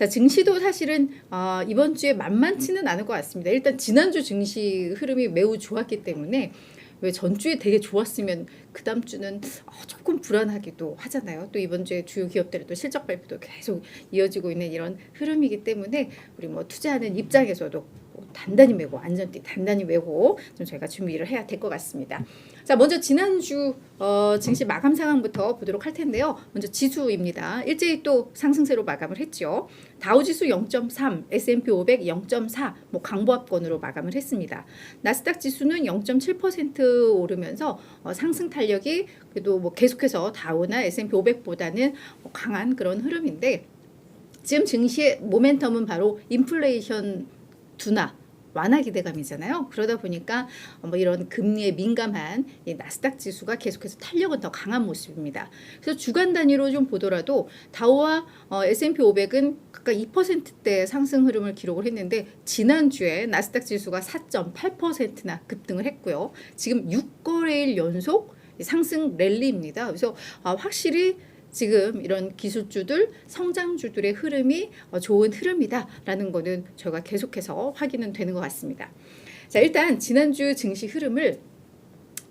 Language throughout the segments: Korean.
자, 증시도 사실은 이번 주에 만만치는 않을 것 같습니다. 일단 지난주 증시 흐름이 매우 좋았기 때문에 왜 전주에 되게 좋았으면 그 다음 주는 조금 불안하기도 하잖아요. 또 이번 주에 주요 기업들의 또 실적 발표도 계속 이어지고 있는 이런 흐름이기 때문에 우리 뭐 투자하는 입장에서도 단단히 메고 안전띠 단단히 메고 좀 저희가 준비를 해야 될 것 같습니다. 자, 먼저 지난주 증시 마감 상황부터 보도록 할 텐데요. 먼저 지수입니다. 일제히 또 상승세로 마감을 했죠. 다우지수 0.3, S&P 500 0.4, 뭐 강보합권으로 마감을 했습니다. 나스닥 지수는 0.7% 오르면서 상승 탄력이 그래도 뭐 계속해서 다우나 S&P 500보다는 강한 그런 흐름인데, 지금 증시의 모멘텀은 바로 인플레이션 둔화, 완화 기대감이잖아요. 그러다 보니까 뭐 이런 금리에 민감한 이 나스닥 지수가 계속해서 탄력은 더 강한 모습입니다. 그래서 주간 단위로 좀 보더라도 다우와 S&P 500은 각각 2%대 상승 흐름을 기록을 했는데, 지난주에 나스닥 지수가 4.8%나 급등을 했고요. 지금 6거래일 연속 상승 랠리입니다. 그래서 확실히 지금 이런 기술주들, 성장주들의 흐름이 좋은 흐름이다라는 거는 저희가 계속해서 확인은 되는 것 같습니다. 자, 일단 지난주 증시 흐름을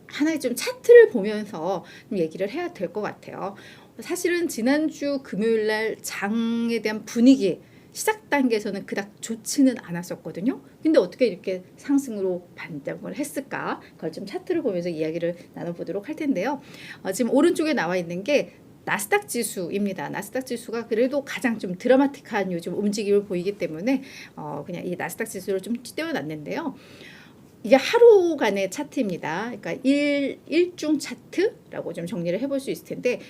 하나의 좀 차트를 보면서 좀 얘기를 해야 될 것 같아요. 사실은 지난주 금요일 날 장에 대한 분위기, 시작 단계에서는 그닥 좋지는 않았었거든요. 근데 어떻게 이렇게 상승으로 반등을 했을까? 그걸 좀 차트를 보면서 이야기를 나눠보도록 할 텐데요. 지금 오른쪽에 나와 있는 게 나스닥 지수입니다. 나스닥 지수가 그래도 가장 좀 드라마틱한 요즘 움직임을 보이기 때문에 그냥 이 나스닥 지수를 좀 떼어놨는데요. 이게 하루간의 차트입니다. 그러니까 일중 차트라고 좀 정리를 해볼 수 있을 텐데,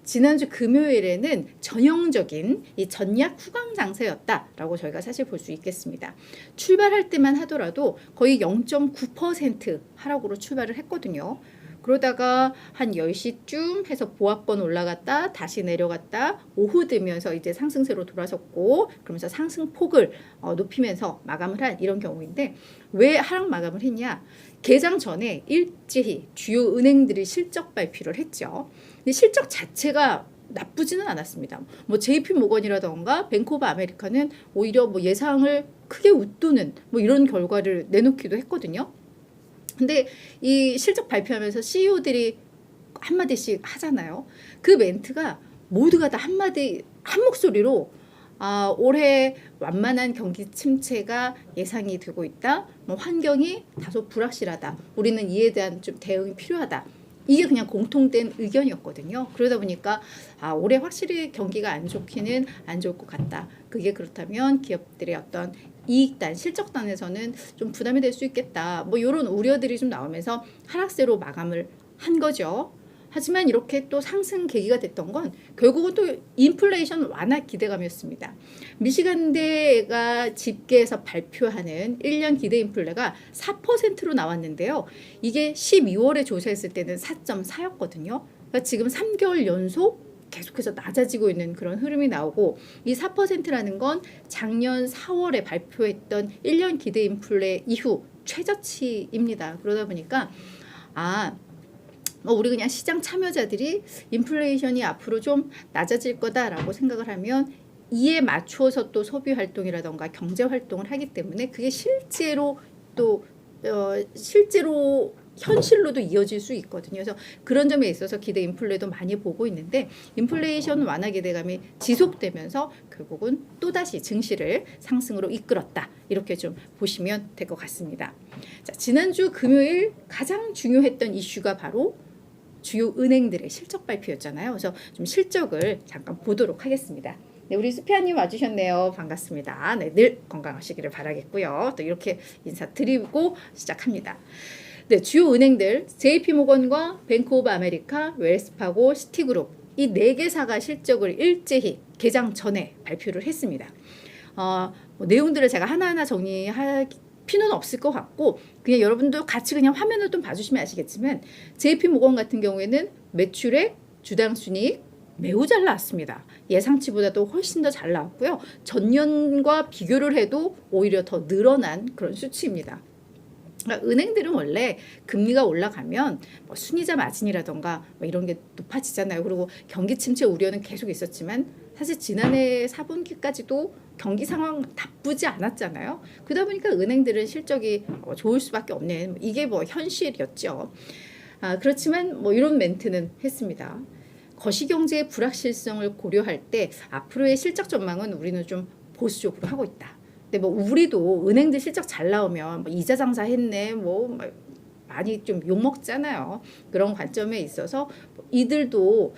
지난주 금요일에는 전형적인 이 전약 후강 장세였다라고 저희가 사실 볼 수 있겠습니다. 출발할 때만 하더라도 거의 0.9% 하락으로 출발을 했거든요. 그러다가 한 10시쯤 해서 보합권 올라갔다 다시 내려갔다 오후 되면서 이제 상승세로 돌아섰고, 그러면서 상승폭을 높이면서 마감을 한 이런 경우인데, 왜 하락 마감을 했냐? 개장 전에 일제히 주요 은행들이 실적 발표를 했죠. 근데 실적 자체가 나쁘지는 않았습니다. 뭐 JP 모건이라던가 뱅크 오브 아메리카는 오히려 뭐 예상을 크게 웃도는 뭐 이런 결과를 내놓기도 했거든요. 근데 이 실적 발표하면서 CEO들이 한마디씩 하잖아요. 그 멘트가 모두가 다 한마디 한 목소리로 올해 완만한 경기 침체가 예상이 되고 있다. 뭐 환경이 다소 불확실하다. 우리는 이에 대한 좀 대응이 필요하다. 이게 그냥 공통된 의견이었거든요. 그러다 보니까 올해 확실히 경기가 안 좋기는 안 좋을 것 같다. 그게 그렇다면 기업들의 어떤 이익단, 실적단에서는 좀 부담이 될 수 있겠다. 뭐 이런 우려들이 좀 나오면서 하락세로 마감을 한 거죠. 하지만 이렇게 또 상승 계기가 됐던 건 결국은 또 인플레이션 완화 기대감이었습니다. 미시간대가 집계해서 발표하는 1년 기대 인플레가 4%로 나왔는데요. 이게 12월에 조사했을 때는 4.4였거든요. 그러니까 지금 3개월 연속 계속해서 낮아지고 있는 그런 흐름이 나오고, 이 4%라는 건 작년 4월에 발표했던 1년 기대 인플레 이후 최저치입니다. 그러다 보니까 우리 그냥 시장 참여자들이 인플레이션이 앞으로 좀 낮아질 거다라고 생각을 하면 이에 맞추어서 또 소비 활동이라던가 경제 활동을 하기 때문에 그게 실제로 현실로도 이어질 수 있거든요. 그래서 그런 점에 있어서 기대 인플레도 많이 보고 있는데, 인플레이션 완화 기대감이 지속되면서 결국은 또다시 증시를 상승으로 이끌었다. 이렇게 좀 보시면 될 것 같습니다. 자, 지난주 금요일 가장 중요했던 이슈가 바로 주요 은행들의 실적 발표였잖아요. 그래서 좀 실적을 잠깐 보도록 하겠습니다. 네, 우리 수피아님 와주셨네요. 반갑습니다. 네, 늘 건강하시기를 바라겠고요. 또 이렇게 인사드리고 시작합니다. 네, 주요 은행들 JP모건과 뱅크 오브 아메리카, 웰스파고, 시티그룹 이 4개사가 실적을 일제히 개장 전에 발표를 했습니다. 뭐 내용들을 제가 하나하나 정리할 필요는 없을 것 같고, 그냥 여러분도 같이 그냥 화면을 좀 봐주시면 아시겠지만, JP모건 같은 경우에는 매출액, 주당 순이익 매우 잘 나왔습니다. 예상치보다도 훨씬 더 잘 나왔고요. 전년과 비교를 해도 오히려 더 늘어난 그런 수치입니다. 그러니까 은행들은 원래 금리가 올라가면 뭐 순이자 마진이라던가 뭐 이런 게 높아지잖아요. 그리고 경기 침체 우려는 계속 있었지만 사실 지난해 4분기까지도 경기 상황 나쁘지 않았잖아요. 그러다 보니까 은행들은 실적이 좋을 수밖에 없는 이게 뭐 현실이었죠. 그렇지만 뭐 이런 멘트는 했습니다. 거시경제의 불확실성을 고려할 때 앞으로의 실적 전망은 우리는 좀 보수적으로 하고 있다. 근데 뭐 우리도 은행들 실적 잘 나오면 뭐 이자 장사했네 뭐 많이 좀 욕먹잖아요. 그런 관점에 있어서 이들도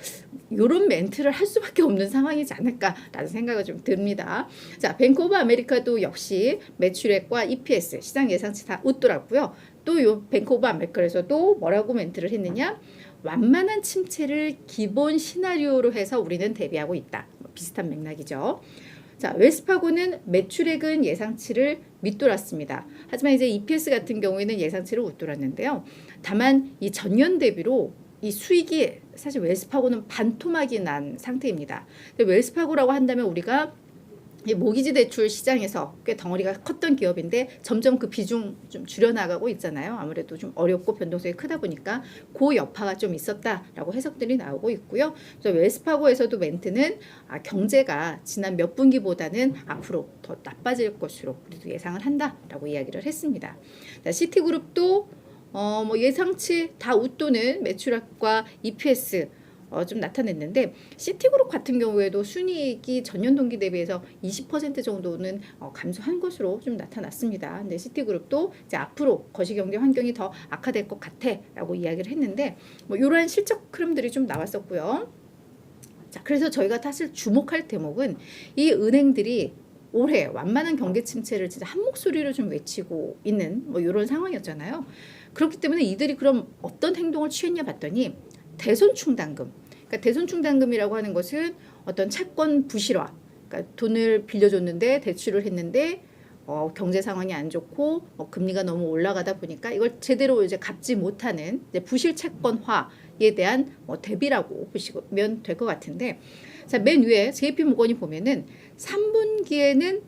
이런 멘트를 할 수밖에 없는 상황이지 않을까라는 생각이 좀 듭니다. 자, 뱅크 오브 아메리카도 역시 매출액과 EPS 시장 예상치 다 웃더라고요. 또 요 뱅크 오브 아메리카에서도 뭐라고 멘트를 했느냐? 완만한 침체를 기본 시나리오로 해서 우리는 대비하고 있다. 비슷한 맥락이죠. 자, 웰스파고는 매출액은 예상치를 밑돌았습니다. 하지만 이제 EPS 같은 경우에는 예상치를 웃돌았는데요. 다만 이 전년 대비로 이 수익이 사실 웰스파고는 반토막이 난 상태입니다. 웰스파고라고 한다면 우리가 이 모기지 대출 시장에서 꽤 덩어리가 컸던 기업인데 점점 그 비중 좀 줄여나가고 있잖아요. 아무래도 좀 어렵고 변동성이 크다 보니까 그 여파가 좀 있었다라고 해석들이 나오고 있고요. 그래서 웰스파고에서도 멘트는 경제가 지난 몇 분기보다는 앞으로 더 나빠질 것으로 우리도 예상을 한다라고 이야기를 했습니다. 시티그룹도 뭐 예상치 다 웃도는 매출액과 EPS 좀 나타냈는데 시티그룹 같은 경우에도 순이익이 전년 동기 대비해서 20% 정도는 감소한 것으로 좀 나타났습니다. 근데 시티그룹도 이제 앞으로 거시경제 환경이 더 악화될 것 같아라고 이야기를 했는데 뭐 이러한 실적 흐름들이 좀 나왔었고요. 자, 그래서 저희가 사실 주목할 대목은 이 은행들이 올해 완만한 경기 침체를 진짜 한 목소리로 좀 외치고 있는 뭐 이런 상황이었잖아요. 그렇기 때문에 이들이 그럼 어떤 행동을 취했냐 봤더니 대손 충당금. 그러니까 대손 충당금이라고 하는 것은 어떤 채권 부실화. 그러니까 돈을 빌려줬는데 대출을 했는데 경제 상황이 안 좋고 금리가 너무 올라가다 보니까 이걸 제대로 이제 갚지 못하는 이제 부실 채권화에 대한 대비라고 보시면 될 것 같은데, 자, 맨 위에 JP 모건이 보면은 3분기에는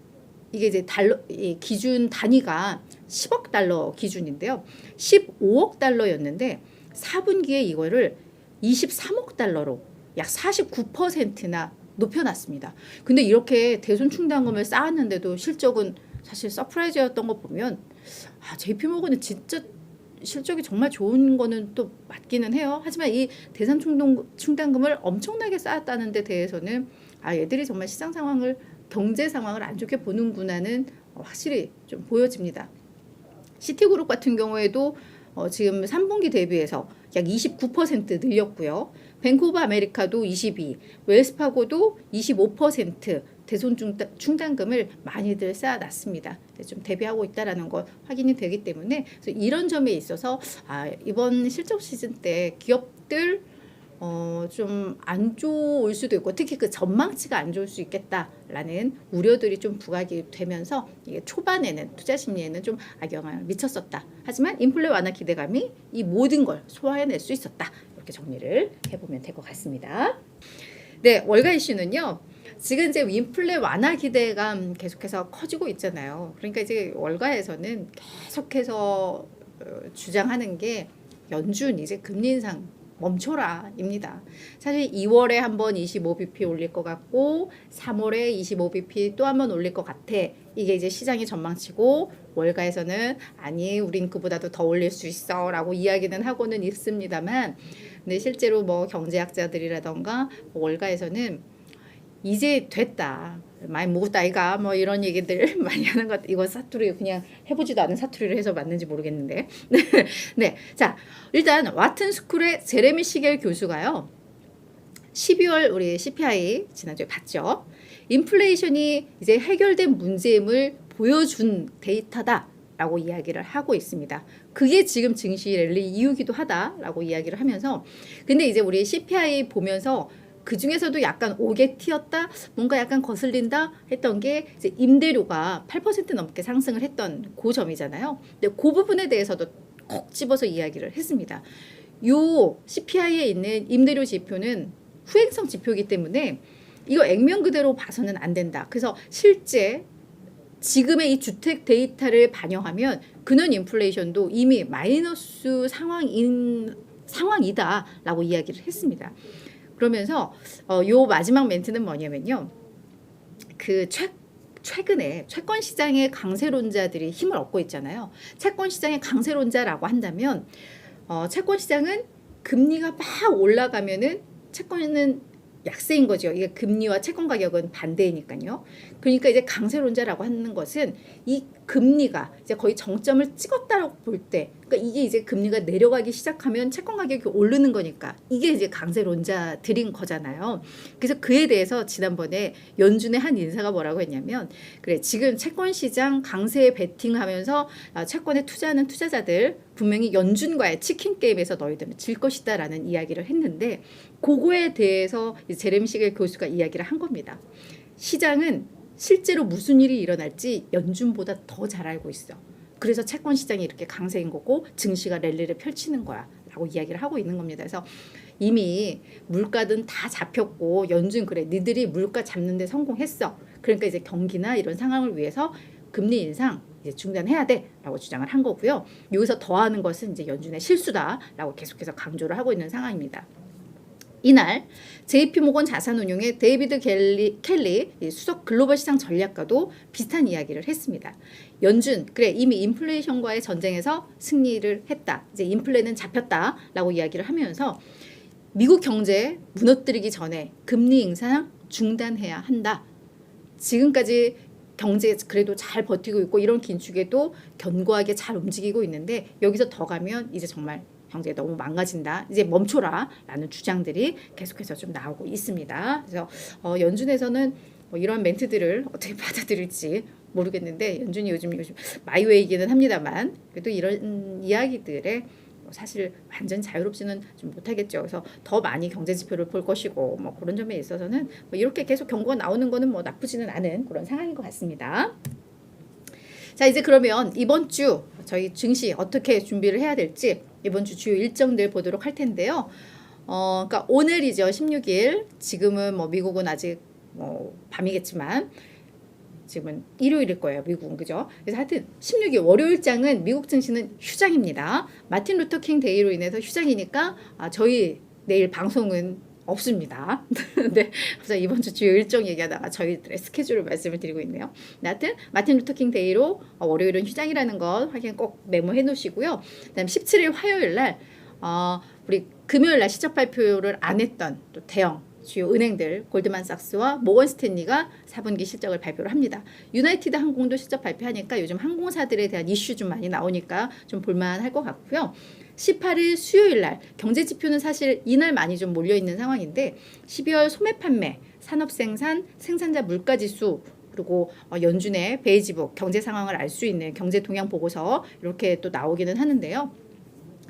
이게 이제 이 기준 단위가 10억 달러 기준인데요. 15억 달러였는데 4분기에 이거를 23억 달러로 약 49%나 높여놨습니다. 근데 이렇게 대손 충당금을 쌓았는데도 실적은 사실 서프라이즈였던 거 보면 JP모건은 진짜 실적이 정말 좋은 거는 또 맞기는 해요. 하지만 이 대손 충당금을 엄청나게 쌓았다는 데 대해서는 얘들이 정말 시장 상황을 경제 상황을 안 좋게 보는구나는 확실히 좀 보여집니다. 시티그룹 같은 경우에도 지금 3분기 대비해서 약 29% 늘렸고요. 뱅크 오브 아메리카도 22, 웰스파고도 25% 대손 충당금을 많이들 쌓아놨습니다. 좀 대비하고 있다라는 거 확인이 되기 때문에 그래서 이런 점에 있어서 이번 실적 시즌 때 기업들 좀 안 좋을 수도 있고 특히 그 전망치가 안 좋을 수 있겠다라는 우려들이 좀 부각이 되면서 이게 초반에는 투자 심리에는 좀 악영향을 미쳤었다. 하지만 인플레 완화 기대감이 이 모든 걸 소화해낼 수 있었다. 이렇게 정리를 해보면 될 것 같습니다. 네, 월가 이슈는요. 지금 이제 인플레 완화 기대감 계속해서 커지고 있잖아요. 그러니까 이제 월가에서는 계속해서 주장하는 게 연준 이제 금리 인상 멈춰라입니다. 사실 2월에 한번 25bp 올릴 것 같고 3월에 25bp 또 한번 올릴 것 같아. 이게 이제 시장의 전망치고 월가에서는 아니 우린 그보다도 더 올릴 수 있어 라고 이야기는 하고는 있습니다만 근데 실제로 뭐 경제학자들이라던가 월가에서는 이제 됐다. 많이 먹었다 이가 뭐 이런 얘기들 많이 하는 것 같아요. 이거 사투리 그냥 해보지도 않은 사투리를 해서 맞는지 모르겠는데 네, 자 일단 와튼 스쿨의 제레미 시겔 교수가요 12월 우리 CPI 지난주에 봤죠. 인플레이션이 이제 해결된 문제임을 보여준 데이터다 라고 이야기를 하고 있습니다. 그게 지금 증시 랠리 이유기도 하다라고 이야기를 하면서 근데 이제 우리 CPI 보면서 그 중에서도 약간 오게 튀었다, 뭔가 약간 거슬린다 했던 게 이제 임대료가 8% 넘게 상승을 했던 그 점이잖아요. 근데 그 부분에 대해서도 콕 집어서 이야기를 했습니다. 요 CPI에 있는 임대료 지표는 후행성 지표이기 때문에 이거 액면 그대로 봐서는 안 된다. 그래서 실제 지금의 이 주택 데이터를 반영하면 근원 인플레이션도 이미 마이너스 상황이다라고 이야기를 했습니다. 그러면서 요 마지막 멘트는 뭐냐면요. 그 최근에 채권 시장의 강세론자들이 힘을 얻고 있잖아요. 채권 시장의 강세론자라고 한다면 채권 시장은 금리가 막 올라가면은 채권은 약세인 거죠. 이게 금리와 채권 가격은 반대이니까요. 그러니까 이제 강세론자라고 하는 것은 이 금리가 이제 거의 정점을 찍었다고 볼 때, 그러니까 이게 이제 금리가 내려가기 시작하면 채권 가격이 오르는 거니까 이게 이제 강세론자들인 거잖아요. 그래서 그에 대해서 지난번에 연준의 한 인사가 뭐라고 했냐면, 그래 지금 채권 시장 강세에 베팅하면서 채권에 투자하는 투자자들 분명히 연준과의 치킨 게임에서 너희들은 질 것이다라는 이야기를 했는데, 그거에 대해서 제레미 시겔 교수가 이야기를 한 겁니다. 시장은 실제로 무슨 일이 일어날지 연준보다 더 잘 알고 있어. 그래서 채권 시장이 이렇게 강세인 거고 증시가 랠리를 펼치는 거야 라고 이야기를 하고 있는 겁니다. 그래서 이미 물가든 다 잡혔고 연준 그래 니들이 물가 잡는 데 성공했어. 그러니까 이제 경기나 이런 상황을 위해서 금리 인상 이제 중단해야 돼라고 주장을 한 거고요. 여기서 더하는 것은 이제 연준의 실수다라고 계속해서 강조를 하고 있는 상황입니다. 이날 JP모건 자산운용의 데이비드 켈리 수석 글로벌 시장 전략가도 비슷한 이야기를 했습니다. 연준 그래 이미 인플레이션과의 전쟁에서 승리를 했다. 이제 인플레는 잡혔다라고 이야기를 하면서 미국 경제 무너뜨리기 전에 금리 인상 중단해야 한다. 지금까지 경제 그래도 잘 버티고 있고 이런 긴축에도 견고하게 잘 움직이고 있는데 여기서 더 가면 이제 정말 경제 너무 망가진다. 이제 멈춰라 라는 주장들이 계속해서 좀 나오고 있습니다. 그래서 연준에서는 뭐 이런 멘트들을 어떻게 받아들일지 모르겠는데 연준이 요즘 마이웨이기는 합니다만 그래도 이런 이야기들에 사실 완전 자유롭지는 좀 못하겠죠. 그래서 더 많이 경제 지표를 볼 것이고 뭐 그런 점에 있어서는 뭐 이렇게 계속 경고가 나오는 거는 뭐 나쁘지는 않은 그런 상황인 것 같습니다. 자 이제 그러면 이번 주 저희 증시 어떻게 준비를 해야 될지 이번 주 주요 일정들 보도록 할 텐데요. 그러니까 오늘이죠. 16일. 지금은 뭐 미국은 아직 뭐 밤이겠지만 지금은 일요일일 거예요. 미국은 그죠? 그래서 하여튼 16일 월요일장은 미국 증시는 휴장입니다. 마틴 루터 킹 데이로 인해서 휴장이니까 저희 내일 방송은 없습니다. 네, 그래서 이번 주 주요 일정 얘기하다가 저희들의 스케줄을 말씀을 드리고 있네요. 하여튼 마틴 루터 킹 데이로 월요일은 휴장이라는 것 확인 꼭 메모해 놓으시고요. 그다음 17일 화요일 날 우리 금요일 날 실적 발표를 안 했던 또 대형 주요 은행들 골드만삭스와 모건 스탠리가 4분기 실적을 발표를 합니다. 유나이티드 항공도 실적 발표하니까 요즘 항공사들에 대한 이슈 좀 많이 나오니까 좀 볼만할 것 같고요. 18일 수요일 날 경제 지표는 사실 이날 많이 좀 몰려 있는 상황인데 12월 소매 판매, 산업 생산, 생산자 물가 지수 그리고 연준의 베이지북 경제 상황을 알 수 있는 경제 동향 보고서 이렇게 또 나오기는 하는데요.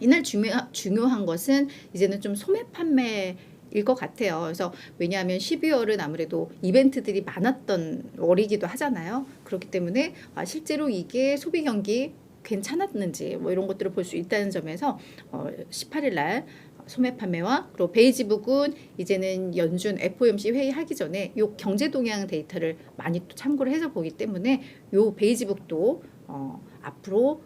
이날 중요한 것은 이제는 좀 소매 판매 일 것 같아요. 그래서 왜냐하면 12월은 아무래도 이벤트들이 많았던 월이기도 하잖아요. 그렇기 때문에 실제로 이게 소비 경기 괜찮았는지 뭐 이런 것들을 볼 수 있다는 점에서 18일 날 소매 판매와 그리고 베이지북은 이제는 연준 FOMC 회의하기 전에 요 경제 동향 데이터를 많이 또 참고를 해서 보기 때문에 요 베이지북도 앞으로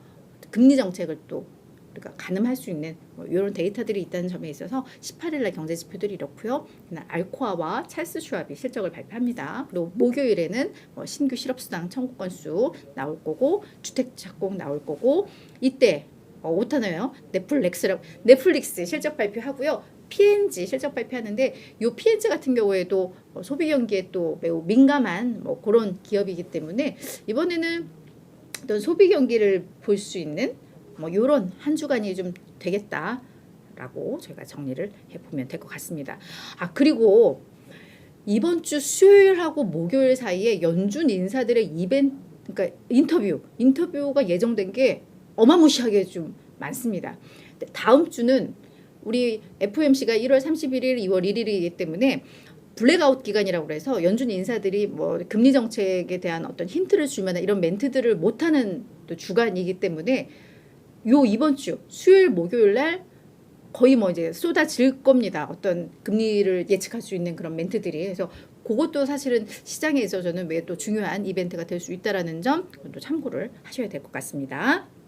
금리 정책을 또 우리가 가늠할 수 있는 뭐 이런 데이터들이 있다는 점에 있어서 18일 날 경제 지표들이 이렇고요. 그날 알코아와 찰스 슈왑이 실적을 발표합니다. 그리고 목요일에는 신규 실업수당 청구 건수 나올 거고 주택 착공 나올 거고 이때 오타나요? 넷플릭스 실적 발표하고요. P&G 실적 발표하는데 요 P&G 같은 경우에도 소비 경기에 또 매우 민감한 뭐 그런 기업이기 때문에 이번에는 어떤 소비 경기를 볼 수 있는 뭐 요런 한 주간이 좀 되겠다라고 저희가 정리를 해보면 될 것 같습니다. 그리고 이번 주 수요일하고 목요일 사이에 연준 인사들의 그러니까 인터뷰가 예정된 게 어마무시하게 좀 많습니다. 다음 주는 우리 FOMC가 1월 31일, 2월 1일이기 때문에 블랙아웃 기간이라고 그래서 연준 인사들이 뭐 금리 정책에 대한 어떤 힌트를 주면 이런 멘트들을 못하는 또 주간이기 때문에 요 이번 주 수요일 목요일 날 거의 뭐 이제 쏟아질 겁니다. 어떤 금리를 예측할 수 있는 그런 멘트들이. 그래서 그것도 사실은 시장에 있어서는 왜 또 중요한 이벤트가 될 수 있다라는 점 또 참고를 하셔야 될 것 같습니다.